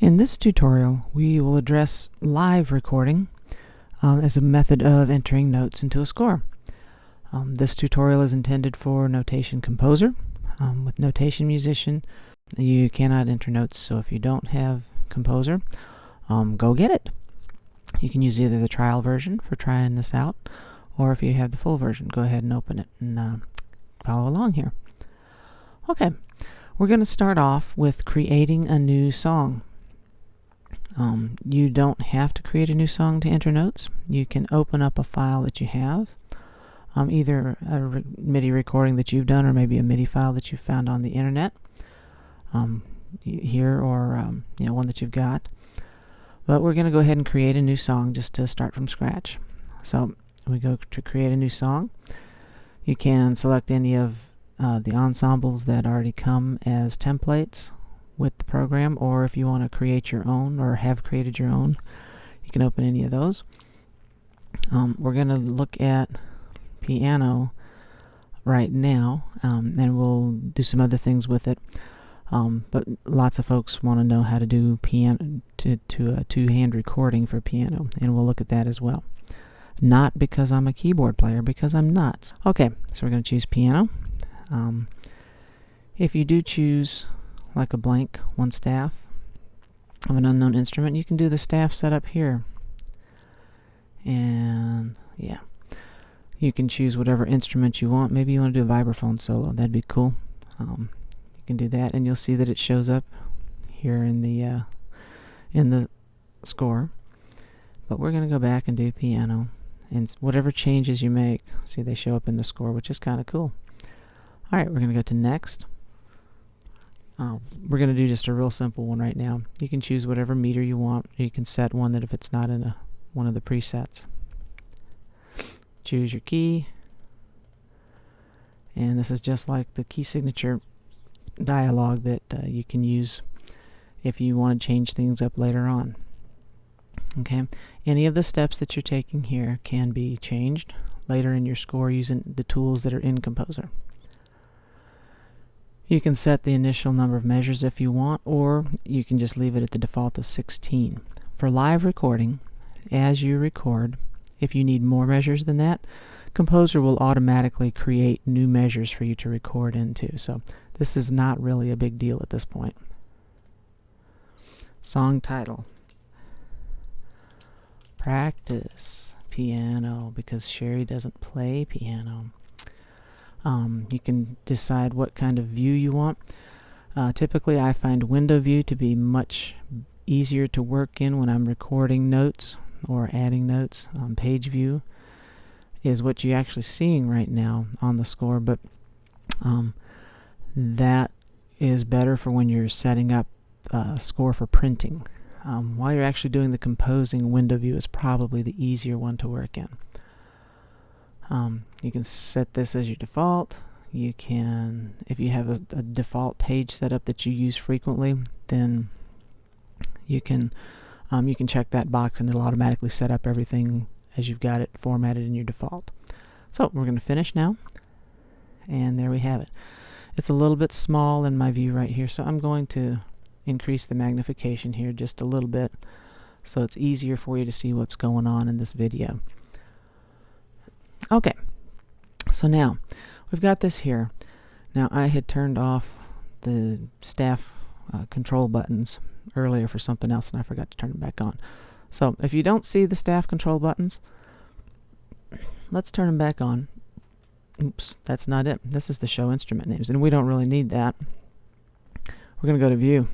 In this tutorial, we will address live recording as a method of entering notes into a score. This tutorial is intended for Notation Composer. With Notation Musician, you cannot enter notes, so if you don't have Composer, go get it. You can use either the trial version for trying this out, or if you have the full version, go ahead and open it and follow along here. Okay, we're going to start off with creating a new song. You don't have to create a new song to enter notes. You can open up a file that you have, either a MIDI recording that you've done or maybe a MIDI file that you found on the internet here, or one that you've got. But we're going to go ahead and create a new song just to start from scratch. So we go to create a new song. You can select any of the ensembles that already come as templates with the program, or if you want to create your own or have created your own, you can open any of those. We're going to look at piano right now, and we'll do some other things with it. But lots of folks want to know how to do piano to a two-hand recording for piano, and we'll look at that as well. Not because I'm a keyboard player, because I'm not. Okay, so we're going to choose piano. If you do choose like a blank one staff of an unknown instrument, you can do the staff setup here. And yeah, you can choose whatever instrument you want. Maybe you want to do a vibraphone solo. That'd be cool. You can do that, and you'll see that it shows up here in the score. But we're going to go back and do piano, and whatever changes you make, see, they show up in the score, which is kind of cool. All right, we're going to go to next. We're going to do just a real simple one right now. You can choose whatever meter you want. You can set one that if it's not in one of the presets. Choose your key. And this is just like the key signature dialog that you can use if you want to change things up later on. Okay. Any of the steps that you're taking here can be changed later in your score using the tools that are in Composer. You can set the initial number of measures if you want, or you can just leave it at the default of 16. For live recording, as you record, if you need more measures than that, Composer will automatically create new measures for you to record into. So this is not really a big deal at this point. Song title. Practice piano, because Sherry doesn't play piano. You can decide what kind of view you want. Typically I find window view to be much easier to work in when I'm recording notes or adding notes. Page view is what you're actually seeing right now on the score, but that is better for when you're setting up a score for printing. While you're actually doing the composing, window view is probably the easier one to work in. You can set this as your default. You can, if you have a default page set up that you use frequently, then you can check that box and it'll automatically set up everything as you've got it formatted in your default. So we're going to finish now, and there we have it. It's a little bit small in my view right here, so I'm going to increase the magnification here just a little bit so it's easier for you to see what's going on in this video. Okay, so now we've got this here. Now I had turned off the staff control buttons earlier for something else, and I forgot to turn them back on. So if you don't see the staff control buttons, let's turn them back on. Oops, that's not it. This is the show instrument names, and we don't really need that. We're going to go to view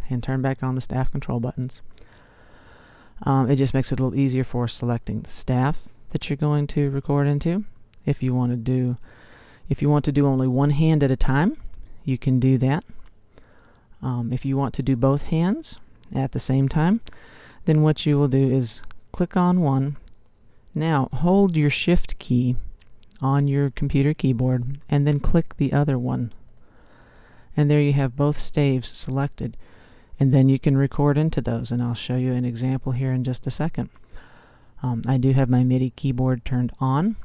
and turn back on the staff control buttons. It just makes it a little easier for selecting the staff that you're going to record into. If you want to do only one hand at a time, you can do that. If you want to do both hands at the same time, then what you will do is click on one. Now hold your shift key on your computer keyboard and then click the other one. And there you have both staves selected. And then you can record into those, and I'll show you an example here in just a second. I do have my MIDI keyboard turned on.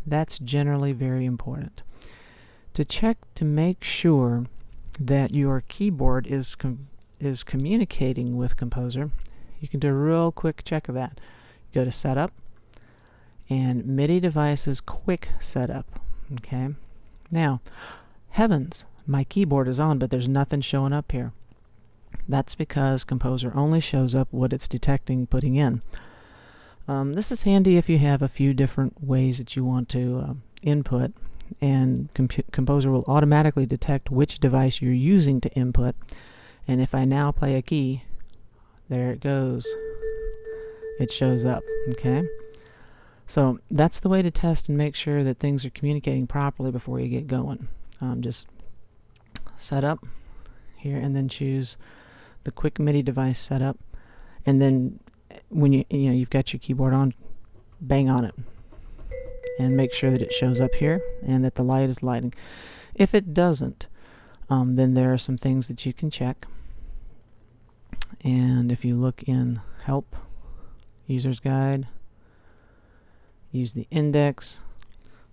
That's generally very important. To check to make sure that your keyboard is is communicating with Composer, you can do a real quick check of that. Go to Setup, and MIDI devices quick setup. Okay. Now, heavens, my keyboard is on, but there's nothing showing up here. That's because Composer only shows up what it's detecting putting in. This is handy if you have a few different ways that you want to input, and Composer will automatically detect which device you're using to input. And if I now play a key, there it goes. It shows up. Okay. So that's the way to test and make sure that things are communicating properly before you get going. Just set up here and then choose the quick MIDI device setup, and then when you've got your keyboard on, bang on it and make sure that it shows up here and that the light is lighting. If it doesn't, then there are some things that you can check. And if you look in Help, User's Guide, use the index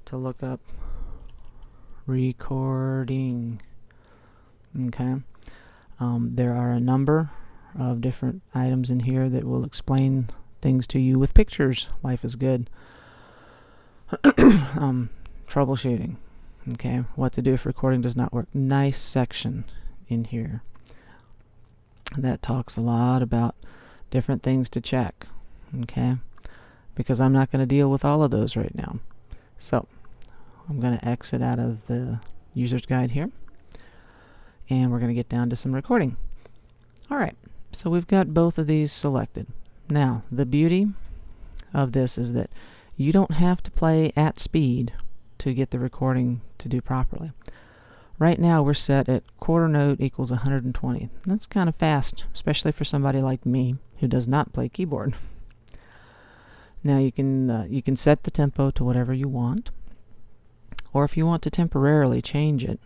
to look up recording. Okay. There are a number of different items in here that will explain things to you with pictures. Life is good. Troubleshooting. Okay. What to do if recording does not work. Nice section in here that talks a lot about different things to check. Okay. Because I'm not going to deal with all of those right now. So I'm going to exit out of the user's guide here, and we're going to get down to some recording. Alright, so we've got both of these selected. Now, the beauty of this is that you don't have to play at speed to get the recording to do properly. Right now we're set at quarter note equals 120. That's kind of fast, especially for somebody like me who does not play keyboard. Now you can set the tempo to whatever you want, or if you want to temporarily change it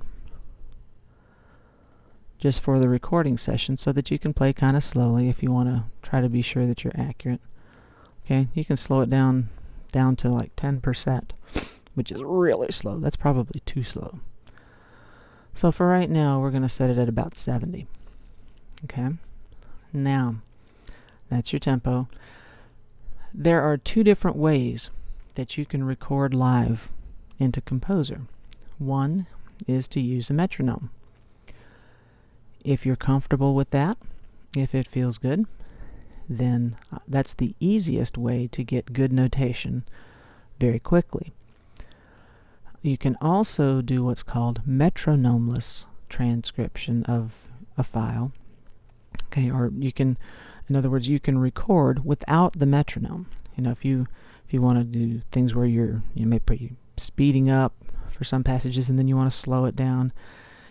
just for the recording session so that you can play kind of slowly if you want to try to be sure that you're accurate. Okay, you can slow it down to like 10%, which is really slow. That's probably too slow. So for right now, we're going to set it at about 70. Okay, now that's your tempo. There are two different ways that you can record live into Composer. One is to use a metronome. If you're comfortable with that, if it feels good, then that's the easiest way to get good notation very quickly. You can also do what's called metronomeless transcription of a file. Okay, or you can, in other words, you can record without the metronome. You know, if you want to do things where you may be speeding up for some passages and then you want to slow it down,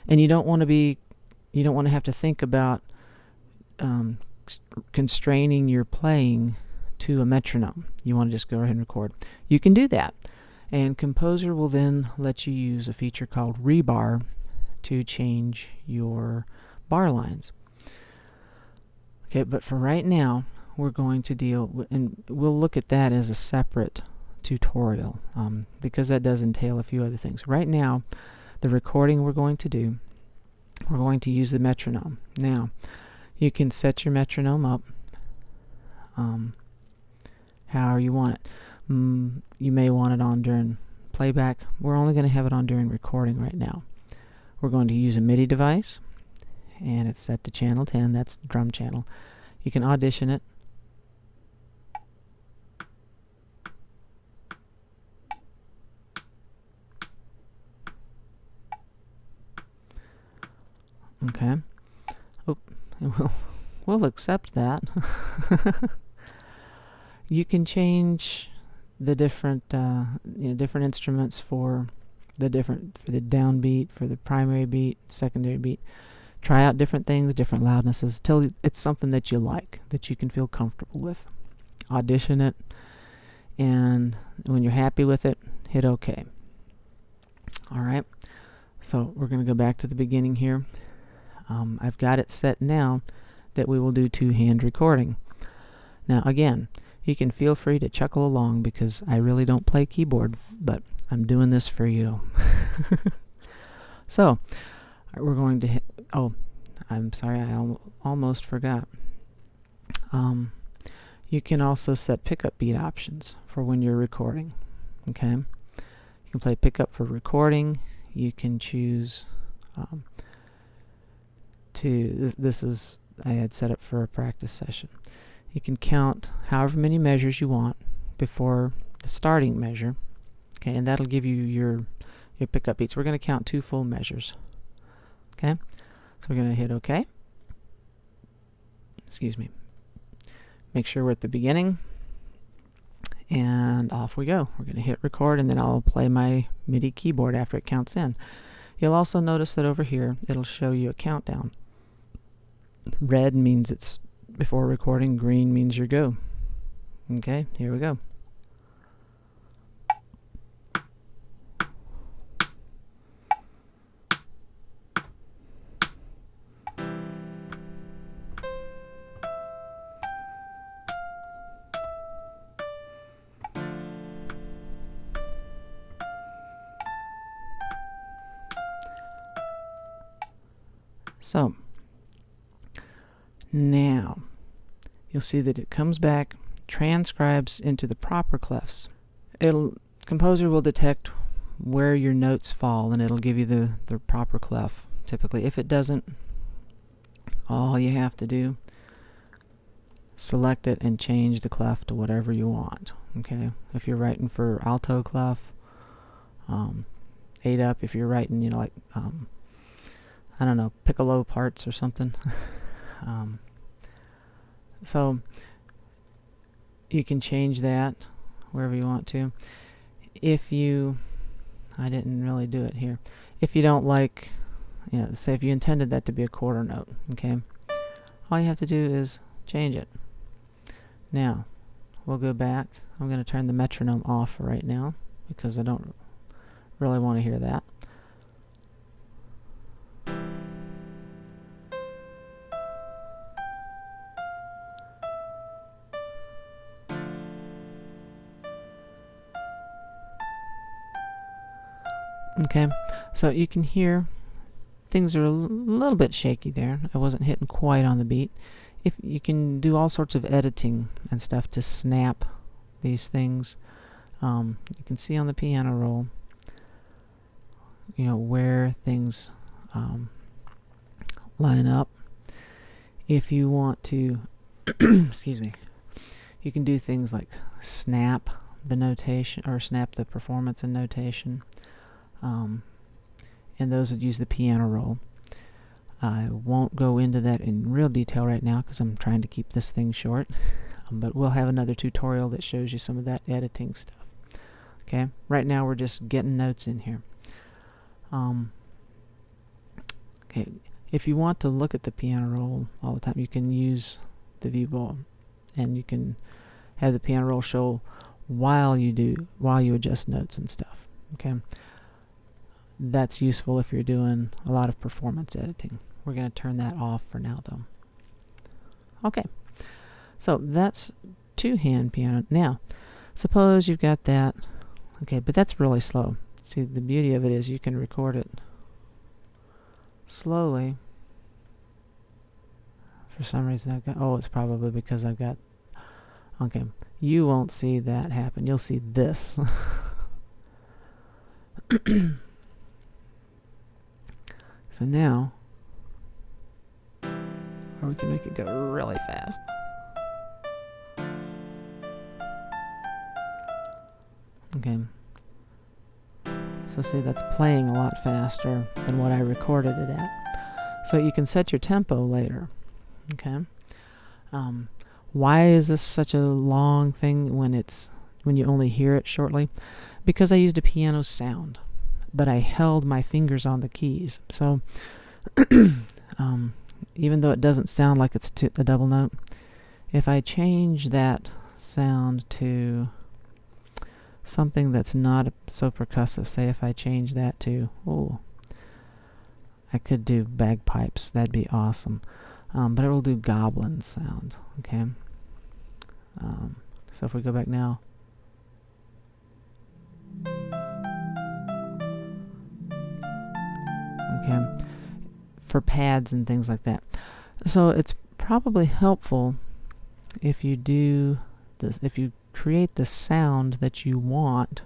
and you don't want to have to think about constraining your playing to a metronome. You want to just go ahead and record. You can do that, and Composer will then let you use a feature called rebar to change your bar lines. Okay, but for right now, we're going to deal and we'll look at that as a separate tutorial, because that does entail a few other things. Right now, the recording we're going to do, we're going to use the metronome. Now, you can set your metronome up however you want it. You may want it on during playback. We're only going to have it on during recording right now. We're going to use a MIDI device, and it's set to channel 10. That's the drum channel. You can audition it. Okay. Oh, we'll accept that. You can change the different different instruments for the downbeat, for the primary beat, secondary beat. Try out different things, different loudnesses, till it's something that you like, that you can feel comfortable with. Audition it, and when you're happy with it, hit OK. Alright, so we're going to go back to the beginning here. I've got it set now that we will do two-hand recording. Now again, you can feel free to chuckle along because I really don't play keyboard, but I'm doing this for you. So, we're going to hit, I'm sorry, I almost forgot. You can also set pickup beat options for when you're recording. Okay, you can play pickup for recording. You can choose this is I had set up for a practice session. You can count however many measures you want before the starting measure. Okay, and that'll give you your pickup beats. We're going to count 2 full measures. Okay, so we're going to hit OK. Excuse me. Make sure we're at the beginning, and off we go. We're going to hit record, and then I'll play my MIDI keyboard after it counts in. You'll also notice that over here it'll show you a countdown. Red means it's before recording, green means you're go. Okay, here we go. So now you'll see that it comes back, transcribes into the proper clefs. Composer will detect where your notes fall, and it'll give you the proper clef typically. If it doesn't, all you have to do, select it and change the clef to whatever you want. Okay, if you're writing for alto clef, 8 up. If you're writing, you know, like I don't know, piccolo parts or something. So you can change that wherever you want to. I didn't really do it here. If you don't like, you know, say if you intended that to be a quarter note, okay, all you have to do is change it. Now, we'll go back. I'm going to turn the metronome off right now because I don't really want to hear that. Okay, so you can hear things are a little bit shaky there. I wasn't hitting quite on the beat. If you can do all sorts of editing and stuff to snap these things. You can see on the piano roll, you know, where things line up. If you want to, excuse me, you can do things like snap the notation or snap the performance and notation. And those would use the piano roll. I won't go into that in real detail right now because I'm trying to keep this thing short, but we'll have another tutorial that shows you some of that editing stuff. Okay, right now we're just getting notes in here. Okay, if you want to look at the piano roll all the time, you can use the view ball, and you can have the piano roll show while you adjust notes and stuff. Okay. That's useful if you're doing a lot of performance editing. We're going to turn that off for now, though. Okay, so that's 2-hand piano. Now, suppose you've got that. Okay, but that's really slow. See, the beauty of it is you can record it slowly. For some reason, it's probably because I've got. Okay, you won't see that happen. You'll see this. So now, or we can make it go really fast. Okay. So see, that's playing a lot faster than what I recorded it at. So you can set your tempo later. Okay. Why is this such a long thing when you only hear it shortly? Because I used a piano sound, but I held my fingers on the keys. So even though it doesn't sound like it's a double note, if I change that sound to something that's not so percussive, say if I change that to, I could do bagpipes, that'd be awesome. But it will do goblin sound, okay? So if we go back now, okay, for pads and things like that. So it's probably helpful if you do this, if you create the sound that you want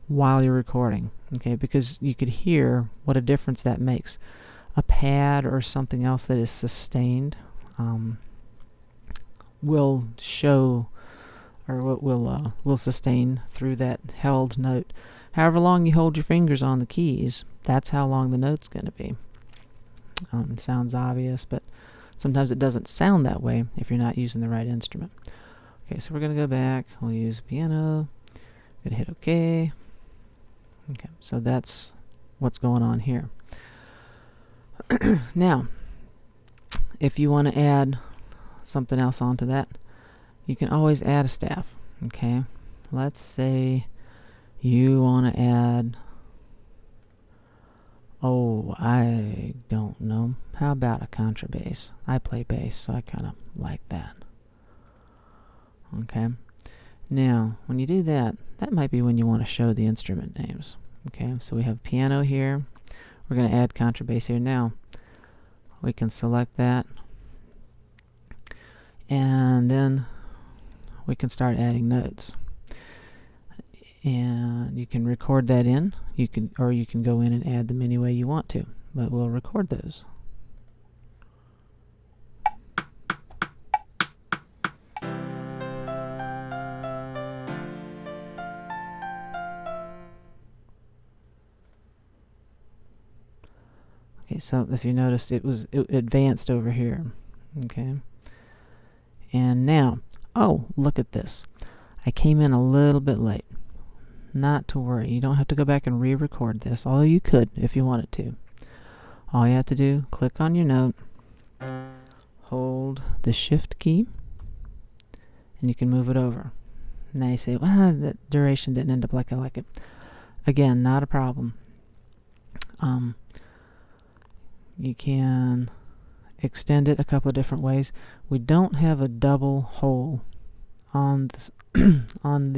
while you're recording, okay, because you could hear what a difference that makes. A pad or something else that is sustained will show, or will sustain through that held note. However long you hold your fingers on the keys, that's how long the note's going to be. It sounds obvious, but sometimes it doesn't sound that way if you're not using the right instrument. Okay, so we're going to go back. We'll use piano. We're going to hit OK. Okay, so that's what's going on here. Now, if you want to add something else onto that, you can always add a staff. Okay, let's say you want to add, I don't know, how about a contrabass? I play bass, so I kind of like that. Okay, now when you do that, that might be when you want to show the instrument names. Okay, so we have piano here. We're going to add contrabass here now. We can select that, and then we can start adding notes. And you can record that in. You can go in and add them any way you want to, but we'll record those. Okay, so if you noticed, it advanced over here. Okay, and now, look at this. I came in a little bit late. Not to worry, you don't have to go back and re-record this, although you could if you wanted to. All you have to do, click on your note, hold the shift key, and you can move it over. Now you say, well, that duration didn't end up like I like it. Again, not a problem. You can extend it a couple of different ways. We don't have a double hole on this on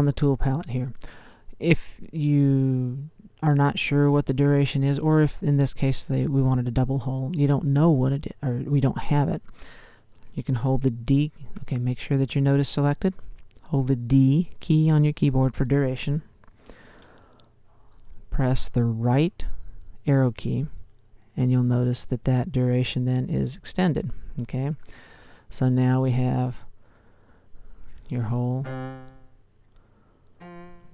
the tool palette here. If you are not sure what the duration is, or if in this case we wanted a double hole, you don't know what it is, or we don't have it, you can hold the D. Okay, make sure that your note is selected. Hold the D key on your keyboard for duration. Press the right arrow key, and you'll notice that that duration then is extended. Okay, so now we have your whole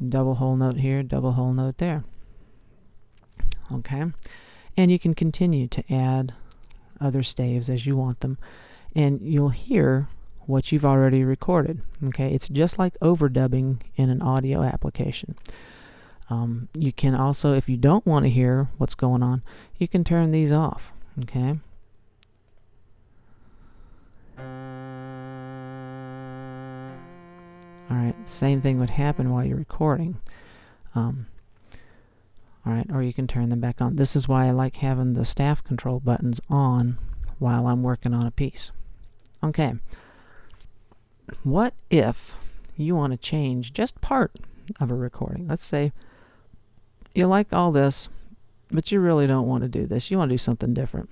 double hole note here, double hole note there. Okay, and you can continue to add other staves as you want them, and you'll hear what you've already recorded. Okay, it's just like overdubbing in an audio application. You can also, if you don't want to hear what's going on, you can turn these off. Okay, alright, same thing would happen while you're recording. Alright, or you can turn them back on. This is why I like having the staff control buttons on while I'm working on a piece. Okay, what if you want to change just part of a recording? Let's say you like all this, but you really don't want to do this. You want to do something different.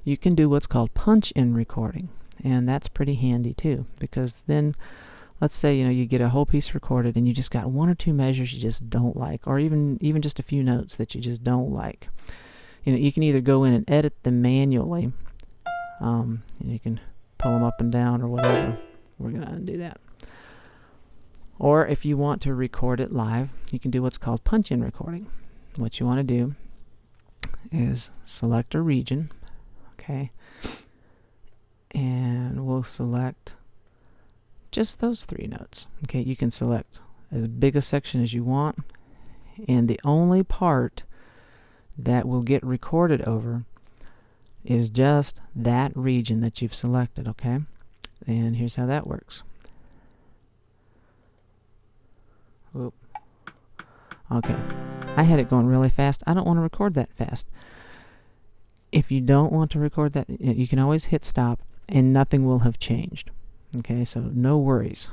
You can do what's called punch-in recording, and that's pretty handy too, because then let's say you get a whole piece recorded and you just got one or two measures you just don't like, or even just a few notes that you just don't like. You can either go in and edit them manually, and you can pull them up and down or whatever. We're going to undo that. Or if you want to record it live, you can do what's called punch-in recording. What you want to do is select a region, okay, and we'll select just those three notes. Okay, you can select as big a section as you want, and the only part that will get recorded over is just that region that you've selected. Okay, and here's how that works. Oop. Okay, I had it going really fast. I don't want to record that fast. If you don't want to record that, you can always hit stop and nothing will have changed. Okay, so no worries.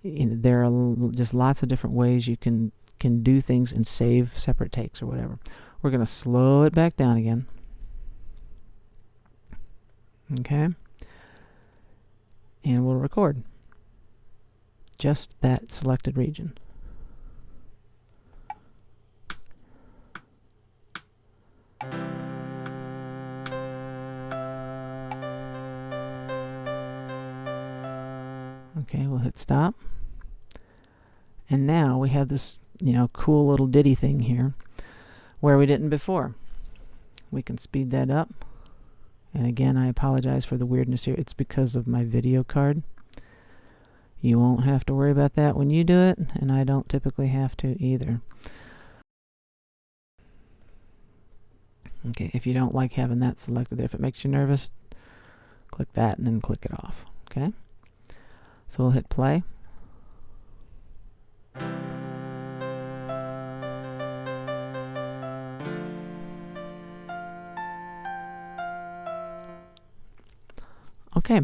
There are just lots of different ways you can can do things and save separate takes or whatever. We're going to slow it back down again. Okay. And we'll record just that selected region. Okay, we'll hit stop. And now we have this, cool little ditty thing here where we didn't before. We can speed that up. And again, I apologize for the weirdness here. It's because of my video card. You won't have to worry about that when you do it, and I don't typically have to either. Okay, if you don't like having that selected there, if it makes you nervous, click that and then click it off. Okay? So we'll hit play. Okay,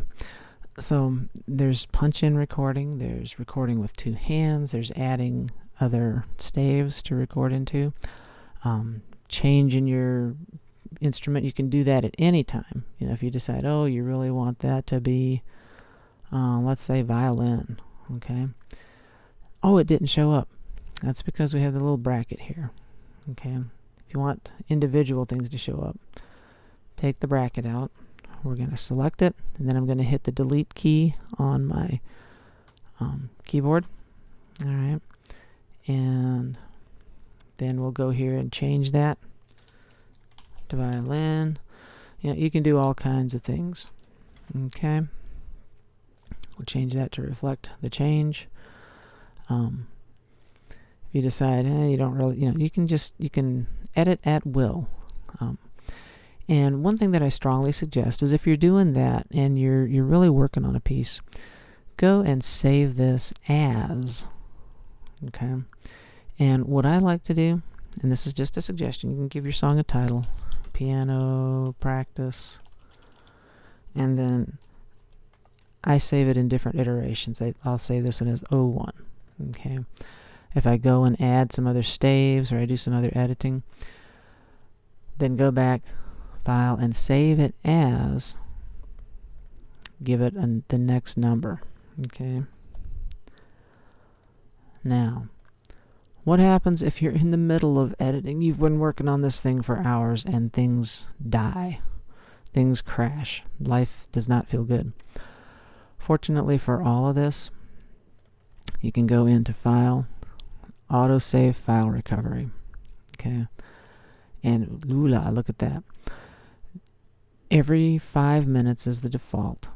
so there's punch-in recording, there's recording with two hands, there's adding other staves to record into. Change in your instrument, you can do that at any time. If you decide, oh, you really want that to be, let's say violin, okay? Oh, it didn't show up. That's because we have the little bracket here, okay? If you want individual things to show up, take the bracket out. We're going to select it, and then I'm going to hit the delete key on my keyboard. All right, and then we'll go here and change that to violin. You can do all kinds of things. Okay, we'll change that to reflect the change. If you decide, you don't really, you can edit at will. And one thing that I strongly suggest is if you're doing that and you're really working on a piece, go and save this as, okay? And what I like to do, and this is just a suggestion, you can give your song a title, piano practice, and then I save it in different iterations. I'll save this one as 01, okay? If I go and add some other staves or I do some other editing, then go back, file, and save it as, give it the next number. Okay. Now, what happens if you're in the middle of editing? You've been working on this thing for hours and things die. Things crash. Life does not feel good. Fortunately for all of this, you can go into File, Autosave File Recovery. Okay. And lula, look at that. Every 5 minutes is the default.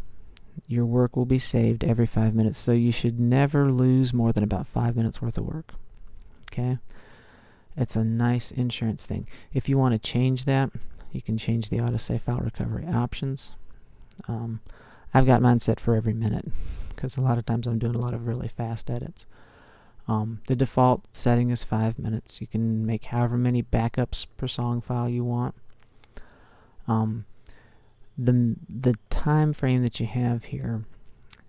Your work will be saved every 5 minutes, so you should never lose more than about 5 minutes worth of work. Okay? It's a nice insurance thing. If you want to change that, you can change the autosave file recovery options. I've got mine set for every minute because a lot of times I'm doing a lot of really fast edits. The default setting is 5 minutes. You can make however many backups per song file you want. The time frame that you have here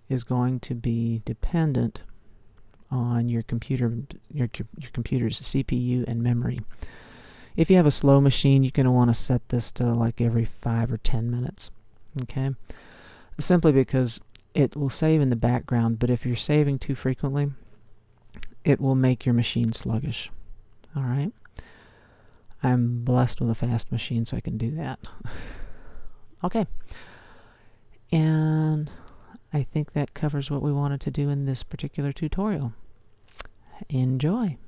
is going to be dependent on your computer's CPU and memory. If you have a slow machine, you're going to want to set this to like every 5 or 10 minutes. Okay? Simply because it will save in the background, but if you're saving too frequently, it will make your machine sluggish. All right? I'm blessed with a fast machine, so I can do that. Okay. And I think that covers what we wanted to do in this particular tutorial. Enjoy.